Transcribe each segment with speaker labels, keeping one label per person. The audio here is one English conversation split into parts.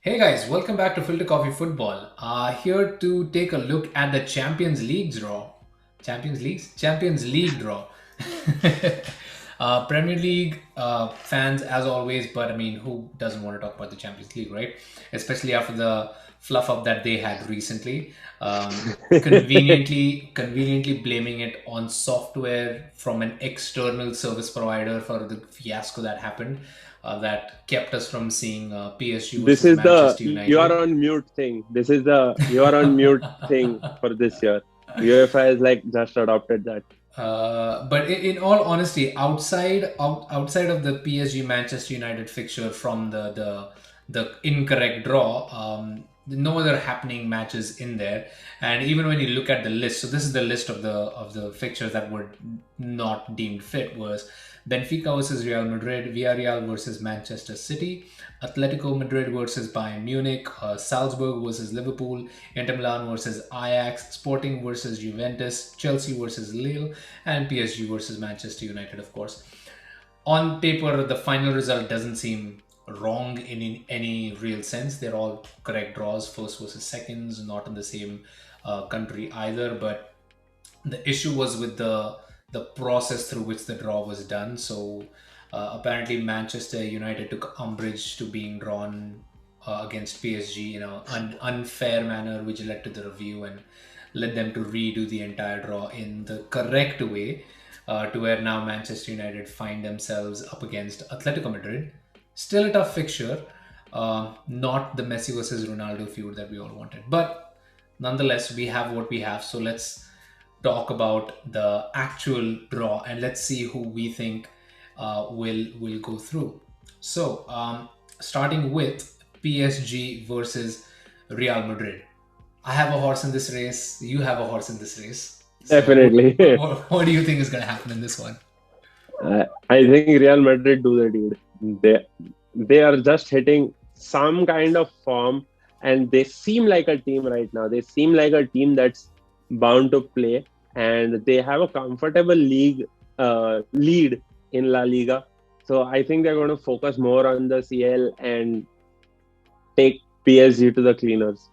Speaker 1: Hey guys, welcome back to Filter Coffee Football. Here to take a look at the Champions League draw. Champions League draw. Premier League fans, as always, but I mean, who doesn't want to talk about the Champions League, right? Especially after the fluff up that they had recently. Conveniently blaming it on software from an external service provider for the fiasco that happened. That kept us from seeing PSG
Speaker 2: This
Speaker 1: versus
Speaker 2: is the
Speaker 1: Manchester
Speaker 2: you are
Speaker 1: United.
Speaker 2: on mute thing. This is the you are on mute thing for this year. UEFA has like just adopted that.
Speaker 1: But in all honesty, outside of the PSG Manchester United fixture from the incorrect draw, no other happening matches in there. And even when you look at the list, so this is the list of the fixtures that were not deemed fit was Benfica versus Real Madrid, Villarreal versus Manchester City, Atletico Madrid versus Bayern Munich, Salzburg versus Liverpool, Inter Milan versus Ajax, Sporting versus Juventus, Chelsea versus Lille, and PSG versus Manchester United, of course. On paper, the final result doesn't seem wrong in any real sense. They're all correct draws, first versus seconds, not in the same country either. But the issue was with the process through which the draw was done. So apparently, Manchester United took umbrage to being drawn against PSG in an unfair manner, which led to the review and led them to redo the entire draw in the correct way, to where now Manchester United find themselves up against Atletico Madrid. Still a tough fixture, not the Messi versus Ronaldo feud that we all wanted, but nonetheless, we have what we have. So let's talk about the actual draw and let's see who we think will go through. So, starting with PSG versus Real Madrid. I have a horse in this race. You have a horse in this race. So,
Speaker 2: Definitely.
Speaker 1: what do you think is going to happen in this one?
Speaker 2: I think Real Madrid do the deed. They are just hitting some kind of form, and they seem like a team right now. They seem like a team that's bound to play, and they have a comfortable league lead in La Liga. So I think they're going to focus more on the CL and take PSG to the cleaners.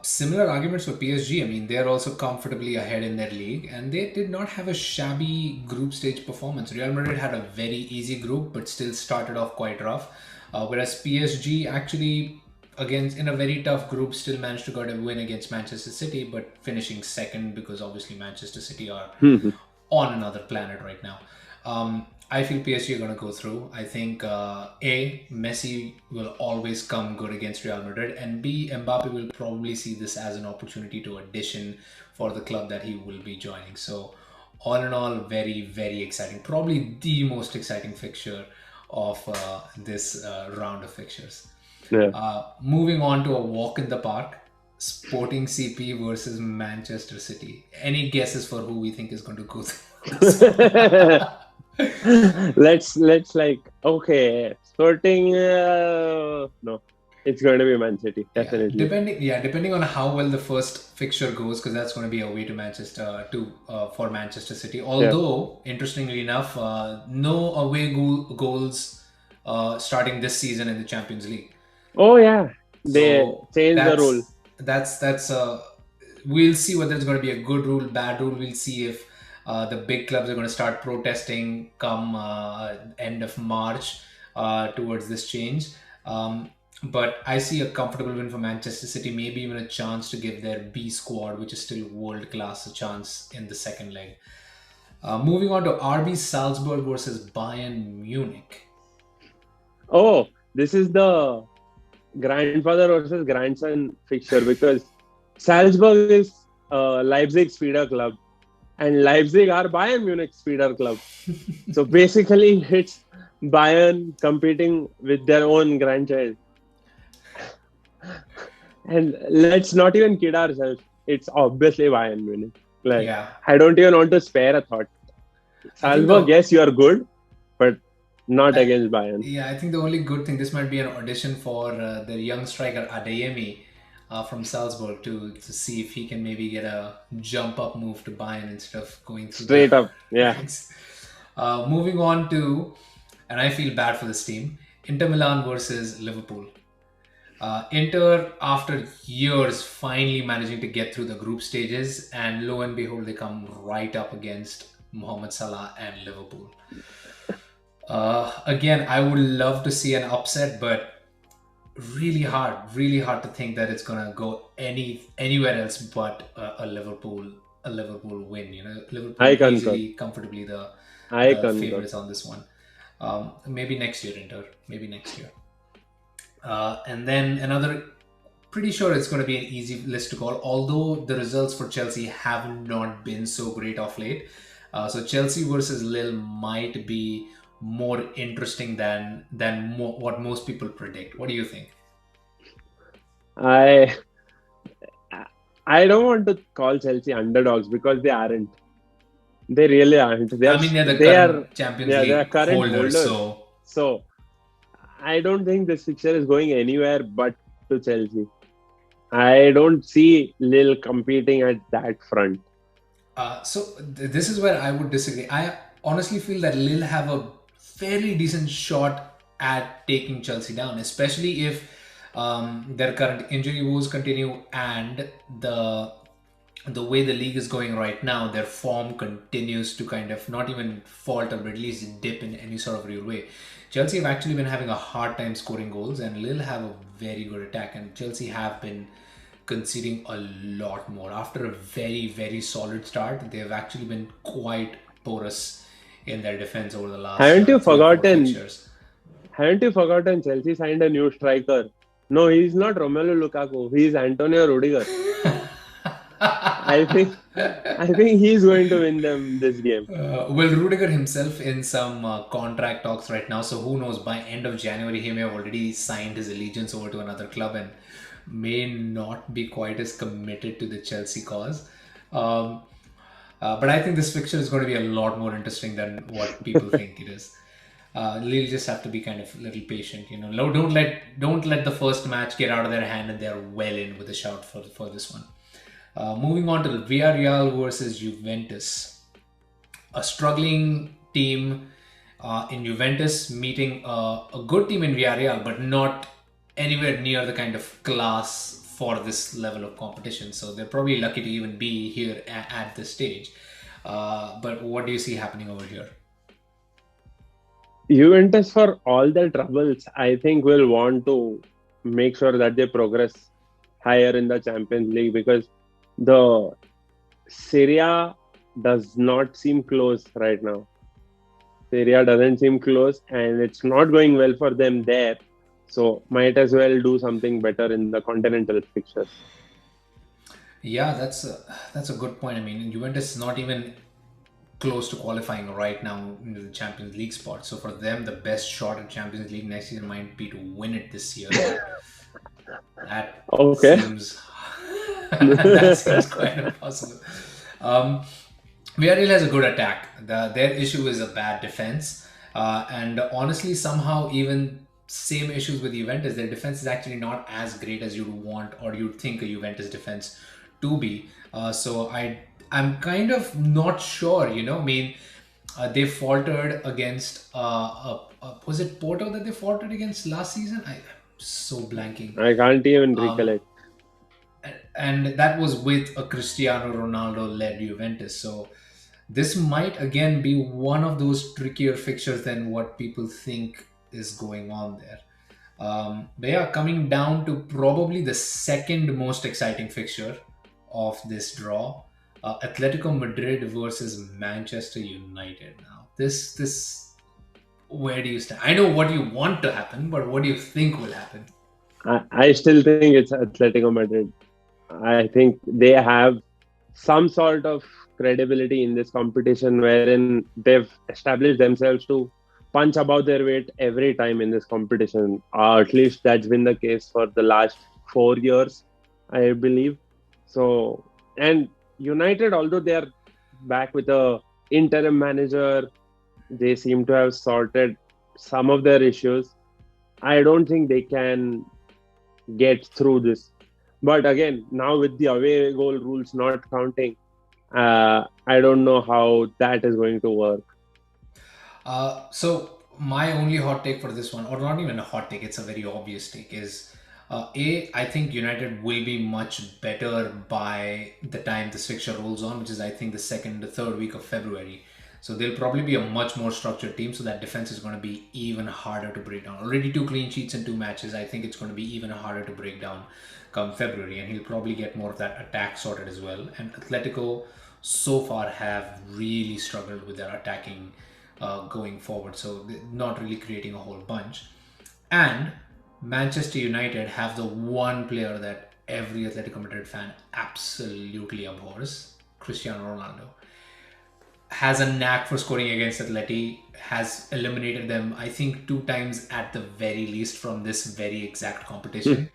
Speaker 1: Similar arguments for PSG. I mean, they're also comfortably ahead in their league, and they did not have a shabby group stage performance. Real Madrid had a very easy group, but still started off quite rough. Whereas PSG actually, against in a very tough group, still managed to get a win against Manchester City, but finishing second because obviously Manchester City are on another planet right now. I feel PSG are going to go through. I think Messi will always come good against Real Madrid, and B, Mbappe will probably see this as an opportunity to audition for the club that he will be joining. So, all in all, very very exciting. Probably the most exciting fixture of this round of fixtures.
Speaker 2: Yeah.
Speaker 1: Moving on to a walk in the park. Sporting CP versus Manchester City. Any guesses for who we think is going to go through this one?
Speaker 2: let's like okay, sorting. No, it's going to be Man City definitely.
Speaker 1: Depending on how well the first fixture goes, because that's going to be away to Manchester to for Manchester City.
Speaker 2: Yeah.
Speaker 1: Although, interestingly enough, no away goals starting this season in the Champions League.
Speaker 2: Oh yeah, they
Speaker 1: So
Speaker 2: changed the rule.
Speaker 1: that's we'll see whether it's going to be a good rule, bad rule. We'll see if the big clubs are going to start protesting come end of March towards this change. But I see a comfortable win for Manchester City, maybe even a chance to give their B squad, which is still world class, a chance in the second leg. Moving on to RB Salzburg versus Bayern Munich.
Speaker 2: Oh, this is the grandfather versus grandson fixture because Salzburg is Leipzig's feeder club, and Leipzig are Bayern Munich's feeder club. So basically, it's Bayern competing with their own grandchild. And let's not even kid ourselves. It's obviously Bayern Munich. Like,
Speaker 1: Yeah,
Speaker 2: I don't even want to spare a thought.
Speaker 1: I think
Speaker 2: Salzburg,
Speaker 1: the
Speaker 2: yes, you are good, but not
Speaker 1: I,
Speaker 2: against Bayern.
Speaker 1: yeah, I think the only good thing, this might be an audition for the young striker Adeyemi from Salzburg to see if he can maybe get a jump up move to Bayern instead of going through the
Speaker 2: Straight up. Yeah.
Speaker 1: ranks. Moving on to, and I feel bad for this team, Inter Milan versus Liverpool. Inter, after years, finally managing to get through the group stages, and lo and behold, they come right up against Mohamed Salah and Liverpool. Again, I would love to see an upset, but really hard to think that it's gonna go anywhere else but a Liverpool win.
Speaker 2: I
Speaker 1: Liverpool
Speaker 2: concur.
Speaker 1: easily, comfortably
Speaker 2: I
Speaker 1: the
Speaker 2: concur.
Speaker 1: favorites on this one. Maybe next year, Inter. Maybe next year. And then another, pretty sure it's going to be an easy list to call, although the results for Chelsea have not been so great of late. So Chelsea versus Lille might be more interesting than what most people predict. What do you think?
Speaker 2: I I don't want to call Chelsea underdogs because they aren't. They really aren't.
Speaker 1: I mean, they're the
Speaker 2: They are
Speaker 1: current Champions
Speaker 2: yeah, they are
Speaker 1: League
Speaker 2: current
Speaker 1: holders,
Speaker 2: holders.
Speaker 1: so
Speaker 2: So I don't think this fixture is going anywhere but to Chelsea. I don't see Lille competing at that front.
Speaker 1: This is where I would disagree. I honestly feel that Lille have a fairly decent shot at taking Chelsea down, especially if their current injury woes continue and the way the league is going right now, their form continues to kind of not even falter, but at least dip in any sort of real way. Chelsea have actually been having a hard time scoring goals, and Lille have a very good attack, and Chelsea have been conceding a lot more. After a very solid start, they have actually been quite porous in their defense over the last
Speaker 2: Haven't you
Speaker 1: 3 or 4
Speaker 2: forgotten?
Speaker 1: fixtures.
Speaker 2: Haven't you forgotten? Chelsea signed a new striker. No, he's not Romelu Lukaku. He's Antonio Rudiger. I think I think he's going to win them this game.
Speaker 1: Well, Rudiger himself in some contract talks right now, so who knows? By end of January, he may have already signed his allegiance over to another club and may not be quite as committed to the Chelsea cause. Um, but I think this fixture is going to be a lot more interesting than what people think it is. Lille just have to be kind of a little patient, Don't let the first match get out of their hand, and they're well in with a shout for this one. Moving on to the Villarreal versus Juventus, a struggling team in Juventus meeting a good team in Villarreal, but not anywhere near the kind of class for this level of competition. So they're probably lucky to even be here at this stage. But what do you see happening over here?
Speaker 2: Juventus, for all their troubles, I think will want to make sure that they progress higher in the Champions League because the Syria does not seem close right now. Syria doesn't seem close, and it's not going well for them there. So might as well do something better in the continental fixtures.
Speaker 1: Yeah, that's a good point. I mean, Juventus is not even close to qualifying right now into the Champions League spot. So for them, the best shot at Champions League next season might be to win it this year. That
Speaker 2: Okay.
Speaker 1: seems that seems quite impossible. Um, Villarreal has a good attack. Their issue is a bad defense, and honestly, somehow even same issues with Juventus. Their defense is actually not as great as you'd want or you'd think a Juventus defense to be. I'm kind of not sure. I mean, they faltered against was it Porto that they faltered against last season? I'm so blanking.
Speaker 2: I can't even
Speaker 1: Um,
Speaker 2: recollect.
Speaker 1: and that was with a Cristiano Ronaldo led Juventus. So this might again be one of those trickier fixtures than what people think is going on there. But yeah, coming down to probably the second most exciting fixture of this draw, Atletico Madrid versus Manchester United. Now, this where do you stand? I know what you want to happen, but what do you think will happen?
Speaker 2: I still think it's Atletico Madrid. I think they have some sort of credibility in this competition wherein they've established themselves to punch above their weight every time in this competition. At least that's been the case for the last 4 years, I believe. So, and United, although they are back with a interim manager, they seem to have sorted some of their issues. I don't think they can get through this. But again, now with the away goal rules not counting, I don't know how that is going to work.
Speaker 1: So my only hot take for this one, or not even a hot take, it's a very obvious take, is I think United will be much better by the time this fixture rolls on, which is, I think, the second, the third week of February. So they'll probably be a much more structured team. So that defense is going to be even harder to break down. Already 2 clean sheets in 2 matches. I think it's going to be even harder to break down come February. And he'll probably get more of that attack sorted as well. And Atletico so far have really struggled with their attacking going forward. So they're not really creating a whole bunch. And Manchester United have the one player that every Atletico Madrid fan absolutely abhors, Cristiano Ronaldo. Has a knack for scoring against Atleti, has eliminated them, I think, 2 times at the very least from this very exact competition.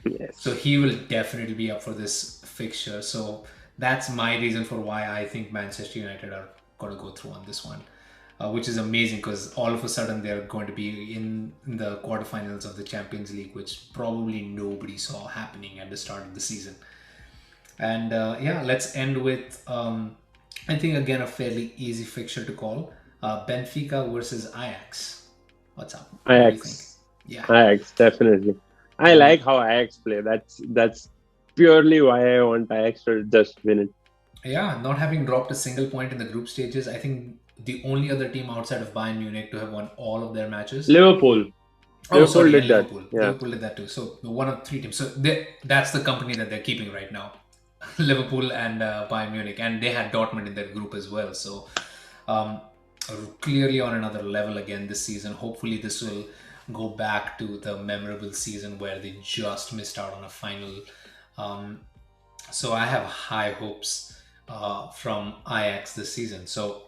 Speaker 2: Yes.
Speaker 1: So he will definitely be up for this fixture. So that's my reason for why I think Manchester United are going to go through on this one. Which is amazing because all of a sudden they're going to be in the quarterfinals of the Champions League, which probably nobody saw happening at the start of the season. And let's end with, I think, again, a fairly easy fixture to call. Benfica versus Ajax. What's up? What do you think?
Speaker 2: Ajax.
Speaker 1: Yeah.
Speaker 2: Ajax, definitely. I like how Ajax play. That's purely why I want Ajax to just win it.
Speaker 1: Yeah, not having dropped a single point in the group stages, I think the only other team outside of Bayern Munich to have won all of their matches.
Speaker 2: Liverpool.
Speaker 1: Oh,
Speaker 2: Liverpool
Speaker 1: sorry,
Speaker 2: did
Speaker 1: and
Speaker 2: that.
Speaker 1: Liverpool.
Speaker 2: Yeah.
Speaker 1: Liverpool did that too. So one of 3 teams. So that's the company that they're keeping right now. Liverpool and Bayern Munich. And they had Dortmund in their group as well. So clearly on another level again this season. Hopefully this will go back to the memorable season where they just missed out on a final. So I have high hopes from Ajax this season. So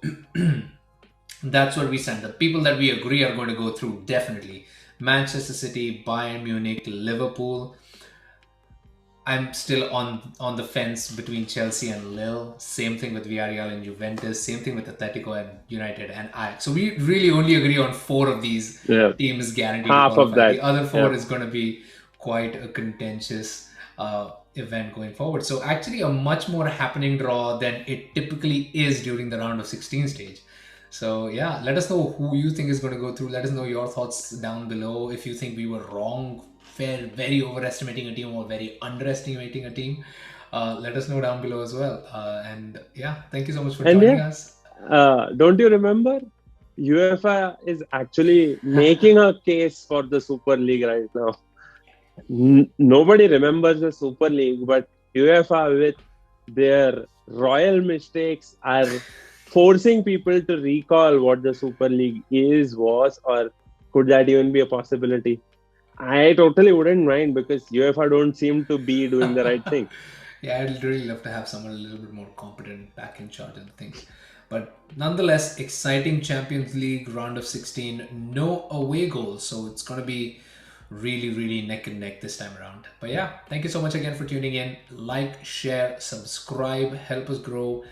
Speaker 1: that's where we stand. The people that we agree are going to go through, definitely Manchester City, Bayern Munich, Liverpool. I'm still on the fence between Chelsea and Lille. Same thing with Villarreal and Juventus. Same thing with Atletico and United and Ajax. So we really only agree on 4 of these teams guaranteed
Speaker 2: Half
Speaker 1: to qualify.
Speaker 2: of that.
Speaker 1: The other 4 is going to be quite a contentious event going forward. So actually a much more happening draw than it typically is during the round of 16 stage. So yeah, let us know who you think is going to go through. Let us know your thoughts down below. If you think we were wrong, very overestimating a team or very underestimating a team, let us know down below as well. And yeah, thank you so much for joining us.
Speaker 2: Don't you remember? UEFA is actually making a case for the Super League right now. Nobody remembers the Super League, but UEFA with their royal mistakes are forcing people to recall what the Super League was, or could that even be a possibility? I totally wouldn't mind because UEFA don't seem to be doing the right thing.
Speaker 1: Yeah, I'd really love to have someone a little bit more competent back in charge of things. But nonetheless, exciting Champions League round of 16, no away goals. So it's going to be really neck and neck this time around. But yeah, thank you so much again for tuning in. Like, share, subscribe, help us grow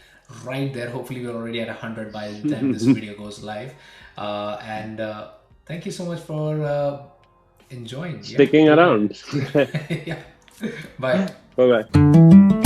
Speaker 1: right there. Hopefully we're already at 100 by the time this video goes live. And thank you so much for enjoying.
Speaker 2: Sticking around.
Speaker 1: Yeah. Bye.
Speaker 2: Bye-bye.